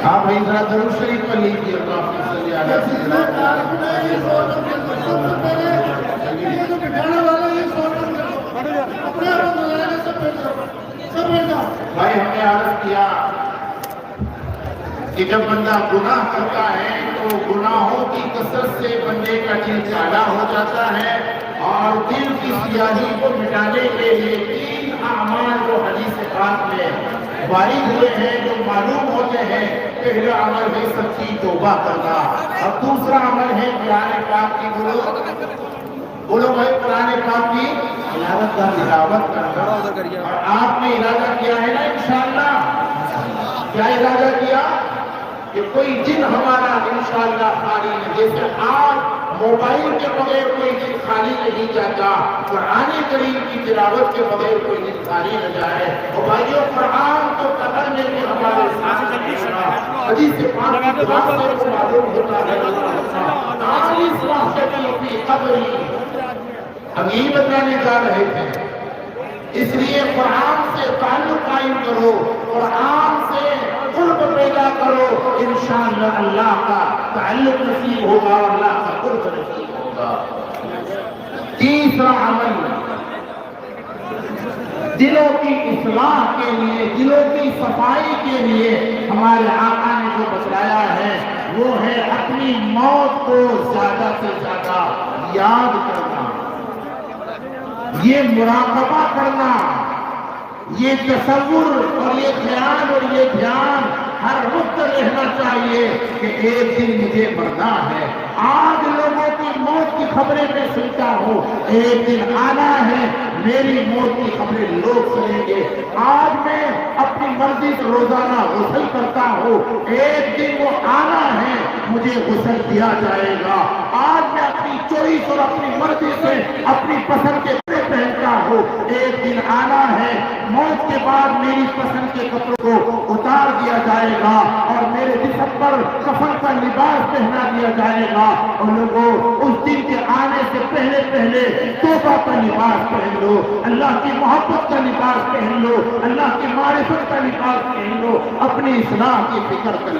آپ بھائی ذرا درود شریف پر لیجیے، اللہ صلی علیہ بھائی ہم نے عرض کیا کہ جب بندہ گناہ کرتا ہے تو گناہوں کی کثرت سے بندے کا دل کالا ہو جاتا ہے، اور دل کی سیاہی کو مٹانے کے لیے 3 اعمال جو حدیث پاک میں وارد ہوئے ہیں، جو معلوم ہوتے ہیں۔ پہلا عمل ہے سچی توبہ کرنا، اور دوسرا عمل ہے قرآن پاک کی بولو بھائی قرآن پاک کی تلاوت کرنا۔ اور آپ نے ارادہ کیا ہے نا انشاءاللہ، کیا ارادہ کیا کہ کوئی دن ہمارا انشاءاللہ خالی نہیں، جیسے آج موبائل کے بغیر کوئی دن خالی نہیں جاتا، قرآن کریم کی تلاوت کے بغیر کوئی دن خالی نہ جائے۔ اور بھائیو قرآن تو قبر میں بھی ہمارے ساتھ رہا، حدیث پاک کی باتوں کو معلوم ہوتا ہے آج اس وقت کی قبری ہم یہی بتانے جا رہے تھے۔ اس لیے قرآن سے تعلق قائم کرو، قرآن سے قرب پیدا کرو، انشاءاللہ اللہ کا تعلق نصیب ہوگا اور اللہ کا قرب نصیب ہوگا۔ تیسرا عمل دلوں کی اصلاح کے لیے، دلوں کی صفائی کے لیے ہمارے آقا نے جو بتلایا ہے وہ ہے اپنی موت کو زیادہ سے زیادہ یاد کرنا، یہ مراقبہ کرنا، یہ تصور اور یہ خیال اور یہ دھیان ہر وقت رہنا چاہیے کہ ایک دن مجھے مرنا ہے۔ آج لوگوں کی موت کی خبریں میں سنتا ہوں، ایک دن آنا ہے میری موت کی خبریں لوگ سنیں گے۔ آج میں اپنی مرضی سے روزانہ غسل کرتا ہوں، ایک دن وہ آنا ہے مجھے غسل دیا جائے گا۔ آج میں اپنی چوائس اور اپنی مرضی سے اپنی پسند کے کپڑے پہنتا ہوں، ایک دن آنا ہے موت کے بعد میری پسند کے کپڑوں کو اتار دیا جائے گا اور میرے جسم پر کفن کا لباس پہنا دیا جائے گا۔ اور لوگوں اس دن کے آنے سے پہلے پہلے توبہ کا لباس پہن لو، اللہ کی محبت کا لباس پہن لو، اللہ کی معرفت کا لباس پہن لو، اپنی اصلاح کی فکر کر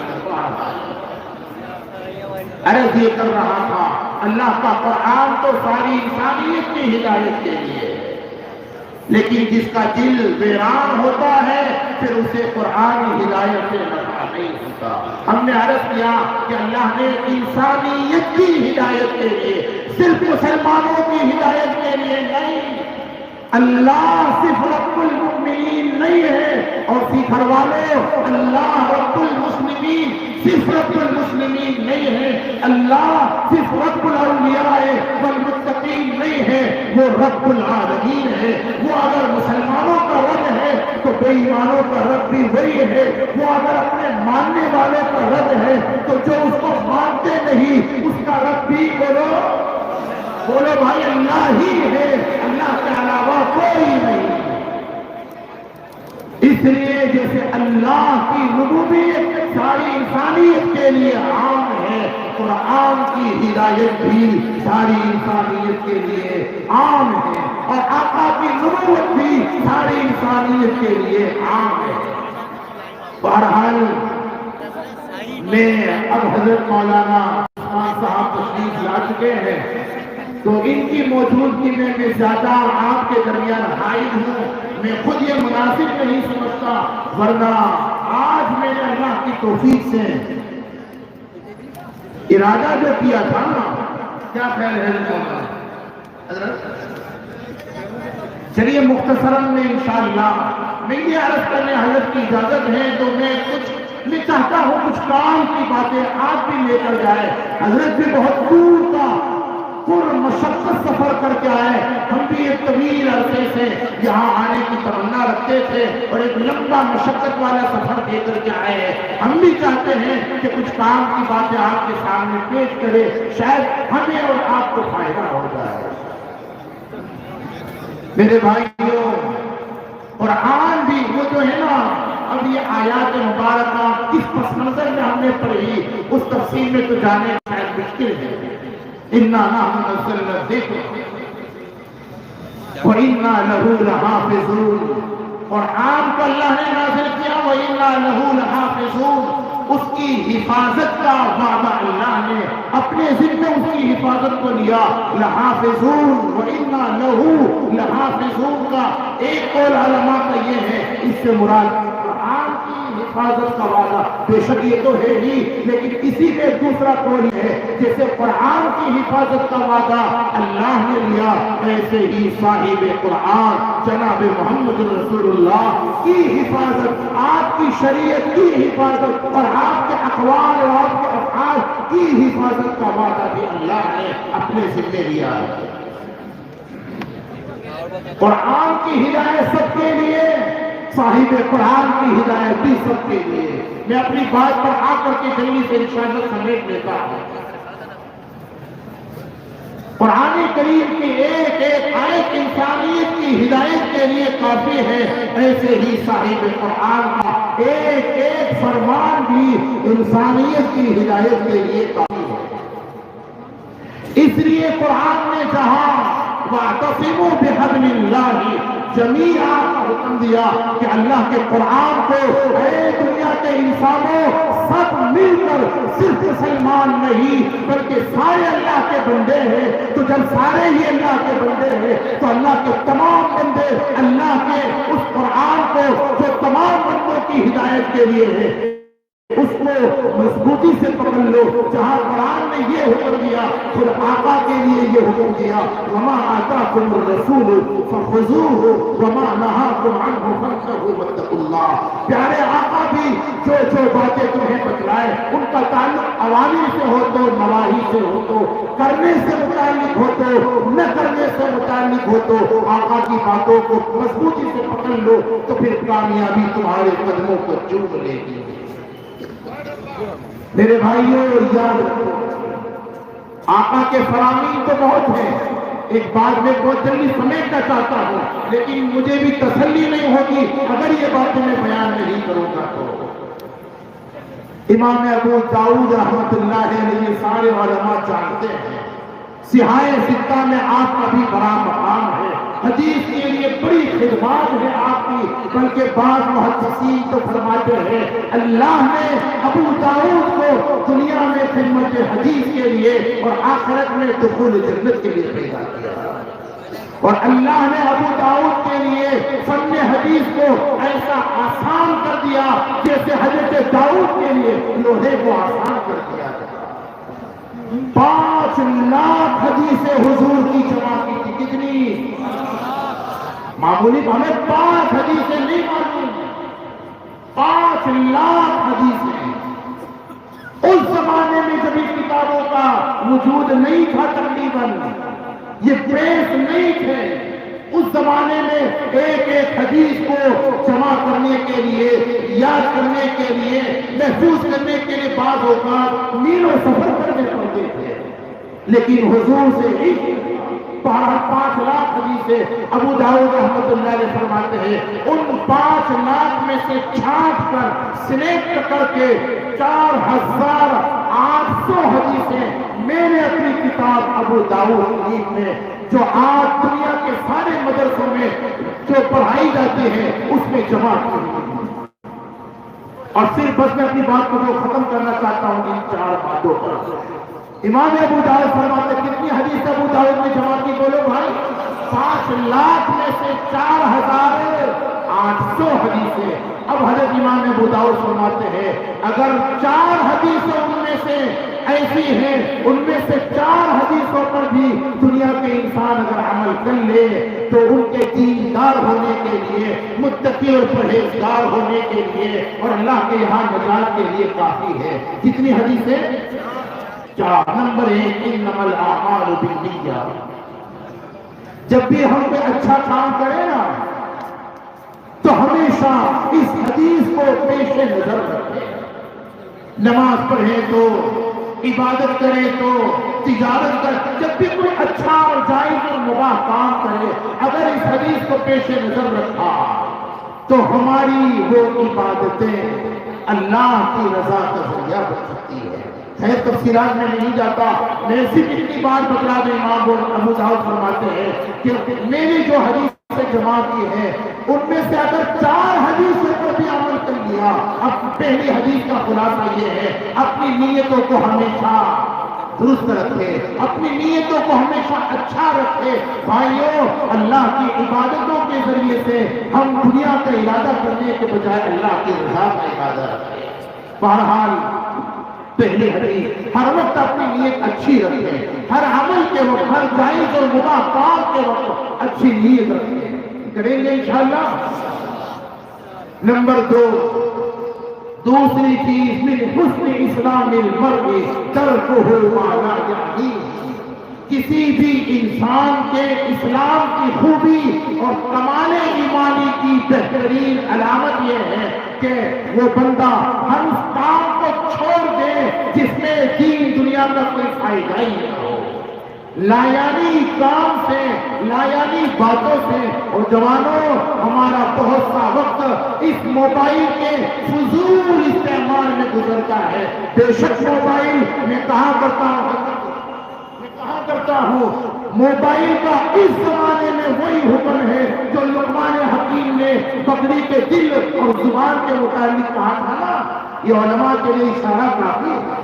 عرض یہ کر رہا تھا، اللہ کا قرآن تو ساری انسانیت کی ہدایت کے لیے، لیکن جس کا دل ویران ہوتا ہے پھر اسے قرآن ہدایت سے نفع نہیں ہوتا۔ ہم نے عرض کیا کہ اللہ نے انسانیت کی ہدایت کے لیے، صرف مسلمانوں کی ہدایت کے لیے نہیں، اللہ صرف رب المؤمنین نہیں ہے، اور گھر والوں اللہ رب المسلمین صرف رب المسلمین نہیں ہے، اللہ صرف رب الاولیاء والمتقین نہیں ہے، وہ رب العالمین ہے۔ وہ اگر مسلمانوں کا رب ہے تو بے ایمانوں کا رب بھی وہی ہے، وہ اگر اپنے ماننے والوں کا رب ہے تو جو اس کو مانتے نہیں اس کا رب بھی بولو بھائی اللہ ہی ہے، اللہ کے علاوہ کوئی نہیں۔ اس لیے جیسے اللہ کی ربوبیت ساری انسانیت کے لیے عام ہے، قرآن کی ہدایت بھی ساری انسانیت کے لیے عام ہے، اور آقا کی نبوت بھی ساری انسانیت کے لیے عام ہے۔ بہرحال میں اب حضرت مولانا عثمان صاحب تشریف لا چکے ہیں، تو ان کی موجودگی میں زیادہ آپ کے درمیان حائل ہوں، میں خود یہ مناسب نہیں سمجھتا، ورنہ آج میں نے اللہ کی توفیق سے ارادہ جو کیا تھا نا، کیا خیال ہے حضرت؟ چلیے مختصراً میں انشاءاللہ میں یہ عرض کرنے حضرت کی اجازت ہے تو میں چاہتا ہوں کچھ کام کی باتیں آپ بھی لے کر جائے۔ حضرت بھی بہت دور کا پر مشقت سفر کر کے آئے، ہم بھی ایک طویل عرصے سے یہاں آنے کی تمنا رکھتے تھے اور ایک لمبا مشقت والا سفر دے کر کے آئے ہیں۔ ہم بھی چاہتے ہیں کہ کچھ کام کی باتیں آپ کے سامنے پیش کرے، شاید ہمیں اور آپ کو فائدہ ہو جائے۔ میرے بھائیوں، قرآن بھی وہ جو ہے نا، اب یہ آیات مبارکہ کس پس منظر میں ہم نے پڑھی اس تفصیل میں تو جانے شاید مشکل ہے۔ اِنَّا نَحْنُ نَزَّلْنَا الذِّکْرَ وَإِنَّا لَهُ لَحَافِظُونَ، قرآن کو اللہ نے نازل کیا، وَإِنَّا لَهُ لَحَافِظُونَ، اس کی حفاظت کا وعدہ اللہ نے اپنے ذمہ اس کی حفاظت کو لیا۔ لَحَافِظُونَ وَإِنَّا لَهُ لَحَافِظُونَ کا ایک قول علماء کا یہ ہے، اس سے مراد قرآن کی حفاظت کا وعدہ، بے شک یہ تو ہے ہی، لیکن اسی میں دوسرا قول ہے جیسے قرآن کی حفاظت کا وعدہ اللہ نے لیا، ایسے ہی صاحب قرآن جناب محمد رسول اللہ کی حفاظت، آپ کی شریعت کی حفاظت اور آپ کے اقوال اور آپ کے افعال کی حفاظت کا وعدہ بھی اللہ نے اپنے ذمہ لیا ہے۔ قرآن کی ہدایت سب کے لیے، صاحب قرآن کی ہدایت بھی سب کے لیے۔ میں اپنی بات پر آ کر کے جلدی سے انشاءاللہ سمیٹ لیتا ہوں۔ قرآن کریم کی ایک ایک آیت انسانیت کی ہدایت کے لیے کافی ہے، ایسے ہی صاحب قرآن کا ایک ایک فرمان بھی انسانیت کی ہدایت کے لیے کافی ہے۔ اس لیے قرآن نے کہا واعتصموا بحبل اللہ جمیعا کا حکم دیا کہ اللہ کے قرآن کو اے دنیا کے انسانوں سب مل کر صرف مسلمان نہیں بلکہ سارے اللہ کے بندے ہیں، تو جب سارے ہی اللہ کے بندے ہیں تو اللہ کے تمام بندے اللہ کے اس قرآن کو جو تمام بندوں کی ہدایت کے لیے ہے اس کو مضبوطی سے پکڑ لو۔ جہاں قرآن نے یہ حکم دیا خود آقا کے لیے یہ حکم دیا وما آتاکم الرسول فخذوہ وما نہاکم عنہ فانتہوا واتقوا اللہ۔ پیارے آقا بھی جو باتیں تمہیں بتلائے ان کا تعلق اوامر سے ہو تو نواہی سے ہو تو کرنے سے متعلق ہو تو نہ کرنے سے متعلق ہو تو آقا کی باتوں کو مضبوطی سے پکڑ لو تو پھر کامیابی تمہارے قدموں کو چوم لے گی۔ میرے بھائیوں یاد رکھو آقا کے فرامین تو بہت ہیں، ایک بات میں بہت جلدی سمیٹنا چاہتا ہوں لیکن مجھے بھی تسلی نہیں ہوگی اگر یہ باتیں میں بیان نہیں کروں گا تو۔ امام ابو داؤد رحمت اللہ علیہ یہ سارے علماء جانتے ہیں، سیاہ ستہ میں آپ کا بھی بڑا مقام ہے، حدیث کے لیے بڑی خدمات ہے آپ کی، بلکہ بعض محدثین تو فرماتے ہیں اللہ نے ابو داؤد کو دنیا میں خدمت حدیث کے لیے اور آخرت میں دخول جنت کے لیے پیدا کیا، اور اللہ نے ابو داؤد کے لیے فن حدیث کو ایسا آسان کر دیا جیسے حضرت داؤد کے لیے لوہے کو آسان کر دیا۔ 5 لاکھ حدیثیں حضور کی جمع کی تھی، کتنی؟ معمولی ہمیں 5 حدیثیں نہیں معلوم، 5 لاکھ حدیثیں۔ اس زمانے میں جب ان کتابوں کا وجود نہیں تھا تقریباً، یہ پریس نہیں تھے، اس زمانے میں ایک ایک حدیث کو جمع کرنے کے لیے، یاد کرنے کے لیے، محفوظ کرنے کے لیے بعض اوقات میلوں سفر کرنے پڑتے تھے، لیکن حضور سے ہی 5 لاکھ حدیثیں ابو داؤد رحمت اللہ علیہ فرماتے ہیں ان 5 لاکھ میں سے چھانٹ کر سلیکٹ کر کے 4800 حدیثیں میں نے اپنی کتاب ابو داؤد شریف میں جو آج دنیا کے سارے مدرسوں میں جو پڑھائی جاتی ہے اس میں جمع کی۔ اور صرف بس میں اپنی بات کو جو ختم کرنا چاہتا ہوں ان 4 باتوں پر۔ امام ابو داؤد فرماتے کتنی حدیث ابو داؤد نے جمع کی؟ بولو بھائی، 5 لاکھ میں سے 4800 حدیثیں۔ اب حضرت امام ابو داؤد فرماتے ہیں اگر 4 حدیثیں ان میں سے ایسی ہیں، ان میں سے 4 حدیثوں پر بھی دنیا کے انسان اگر عمل کر لے تو ان کے دیندار ہونے کے لیے، متقی اور پرہیزگار ہونے کے لیے اور اللہ کے یہاں نجات کے لیے کافی ہے۔ کتنی حدیثیں؟ 4۔ نمبر 1 انما الاعمال بالنیات۔ جب بھی ہم کوئی اچھا کام کریں نا تو ہمیشہ اس حدیث کو پیش نظر رکھیں۔ نماز پڑھیں تو، عبادت کریں تو، تجارت کریں، جب بھی کوئی اچھا اور جائز اور مباح کام کرے اگر اس حدیث کو پیش نظر رکھا تو ہماری وہ عبادتیں اللہ کی رضا کا ذریعہ بن سکتی ہے۔ خیر تفصیلات میں نہیں جاتا، میں صرف اتنی بات بتلا دیں۔ امام ابو داؤد فرماتے ہیں کہ میں نے جو حدیث سے جمع کی ہے ان میں سے اگر 4 حدیثوں پر بھی عمل کر لیا، اب پہلی حدیث کا خلاصہ یہ ہے اپنی نیتوں کو ہمیشہ درست رکھے، اپنی نیتوں کو ہمیشہ اچھا رکھے۔ بھائیوں، اللہ کی عبادتوں کے ذریعے سے ہم دنیا کا ارادہ کرنے کے بجائے اللہ کی رضا کا ارادہ رکھیں۔ بہرحال پہلی حدیث، ہر وقت اپنی نیت اچھی رکھیں، ہر عمل کے وقت، ہر جائز اور مباح کام کے وقت اچھی نیت رکھیں، کریں گے انشاءاللہ۔ نمبر 2، دوسری چیز من حسن اسلام المرء ترکہ ما لا یعنیہ۔ کسی بھی انسان کے اسلام کی خوبی اور کمال ایمانی کی بہترین علامت یہ ہے کہ وہ بندہ ہر اس کام کو چھوڑ دے جس میں دین دنیا کا کوئی فائدہ ہی نہ ہو، لایانی کام سے، لایانی باتوں سے۔ اور جوانوں، ہمارا بہت سا وقت اس موبائل کے فضول استعمال میں گزرتا ہے۔ بے شک موبائل میں کہا کرتا ہوں موبائل کا اس زمانے میں وہی حکم ہے جو لقمان حکیم نے بکری کے دل اور زبان کے متعلق کہا تھا نا، یہ علماء کے لیے اشارہ کافی ہے۔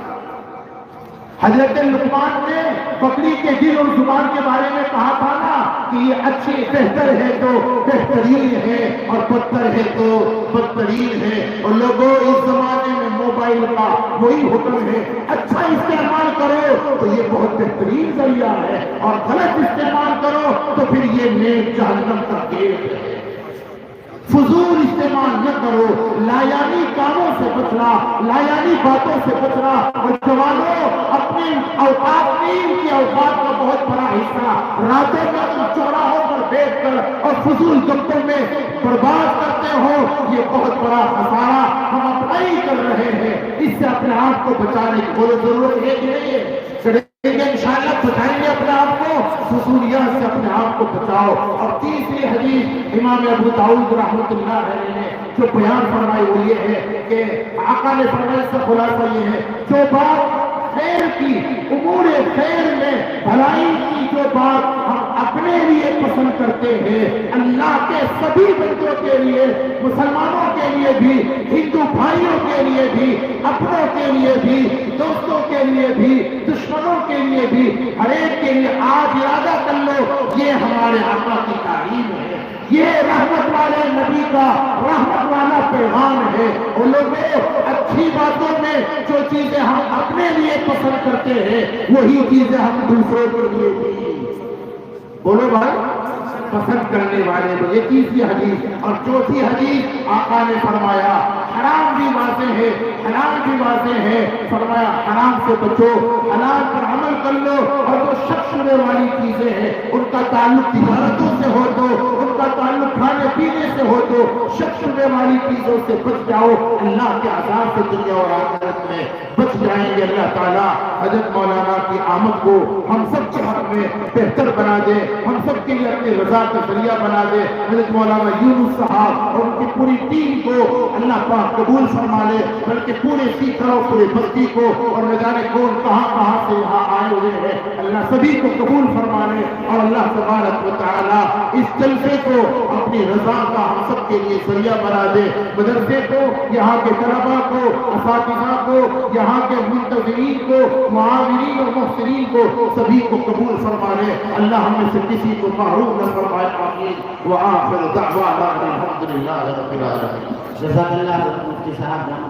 حضرت لقمان نے بکری کے دل اور زبان کے بارے میں کہا تھا نا کہ یہ اچھی بہتر ہے تو بہترین ہے اور بدتر ہے تو بدترین ہے۔ اور لوگوں اس زمانے میں موبائل کا وہی حکم ہے، اچھا استعمال کرو تو یہ بہت بہترین ذریعہ ہے، اور غلط استعمال کرو تو پھر یہ نیک جہنم کا گیٹ ہے۔ فضول استعمال نہ کرو، لایانی کاموں سے بچنا، لایانی باتوں سے بچنا۔ اور جوانوں، اپنے اوقات نیند کے اوقات کا بہت بڑا حصہ راتوں میں چوراہوں پر بیٹھ کر اور فضول گپوں میں برباد کرتے ہو، یہ بہت بڑا خسارہ ہم اپنا ہی کر رہے ہیں۔ اس سے اپنے آپ کو بچانے کی بہت ضرورت ہے کہ نہیں ہے؟ انشاءاللہ بچائیں گے اپنے آپ کو، فضولیات سے اپنے آپ کو بچاؤ۔ اور تیسری حدیث امام ابو داؤد رحمۃ اللہ علیہ نے جو بیان فرمائی وہ یہ ہے کہ آقا نے فرمایا، اس کا خلاصہ یہ ہے، جو بات خیر کی، امور خیر میں بھلائی کی جو بات ہم اپنے لیے پسند کرتے ہیں، اللہ کے سبھی بندوں کے لیے، مسلمانوں کے لیے بھی، ہندو بھائیوں کے لیے بھی، اپنوں کے لیے بھی، دوستوں کے لیے بھی، دشمنوں کے لیے بھی، ہر ایک کے لیے آج ارادہ کر لو، یہ ہمارے آقا کی تعلیم ہے، یہ رحمت والے نبی کا رحمت والا پیغام ہے۔ اور لوگوں، اچھی باتوں میں جو چیزیں ہم اپنے لیے پسند کرتے ہیں وہی چیزیں ہم دوسروں کے لیے بھی، بولو بھائی، پسند کرنے والے۔ یہ تیسری حدیث۔ اور چوتھی حدیث آقا نے فرمایا، حرام بھی واضح ہے، حلال بھی واضح ہے، فرمایا حرام سے بچو، حلال پر عمل کر لو، اور جو شک شبے والی چیزیں ہیں ان کا تعلق تجارتوں سے ہو تو، ان کا تعلق کھانے پینے سے ہو تو، شک شبے والی چیزوں سے بچ جاؤ، اللہ کے عذاب سے دنیا اور آخرت میں بچ جائیں گے۔ اللہ تعالیٰ حضرت مولانا کی آمد کو ہم سب کے حق میں بہتر بنا دے، ہم سب کے لیے اپنی رضا کا ذریعہ بنا دے۔ حضرت مولانا یونس صاحب اور ان کی پوری ٹیم کو اللہ پاک قبول فرما لے، بلکہ پورے سیکھروں، پورے بستی کو، اور نہ جانے کون کہاں کہاں سے یہاں آئے ہوئے ہیں، اللہ سبھی کو قبول فرما لے، اور اللہ تبارک و تعالیٰ اس جلسے کو اپنی رضا کا ہم سب کے لیے ذریعہ بنا دے۔ مدرسے کو، یہاں کے طلباء کو، اساتذہ کو، یہاں کے منتظرین کو، معاونین اور محسنین کو، سبھی کو قبول فرما لے۔ اللہ ہم میں سے کسی کو محروم نہ فرمائے، آمین۔ وآخر دعوانا الحمدللہ رب العالمین۔ جزاک اللہ مفتی صاحب۔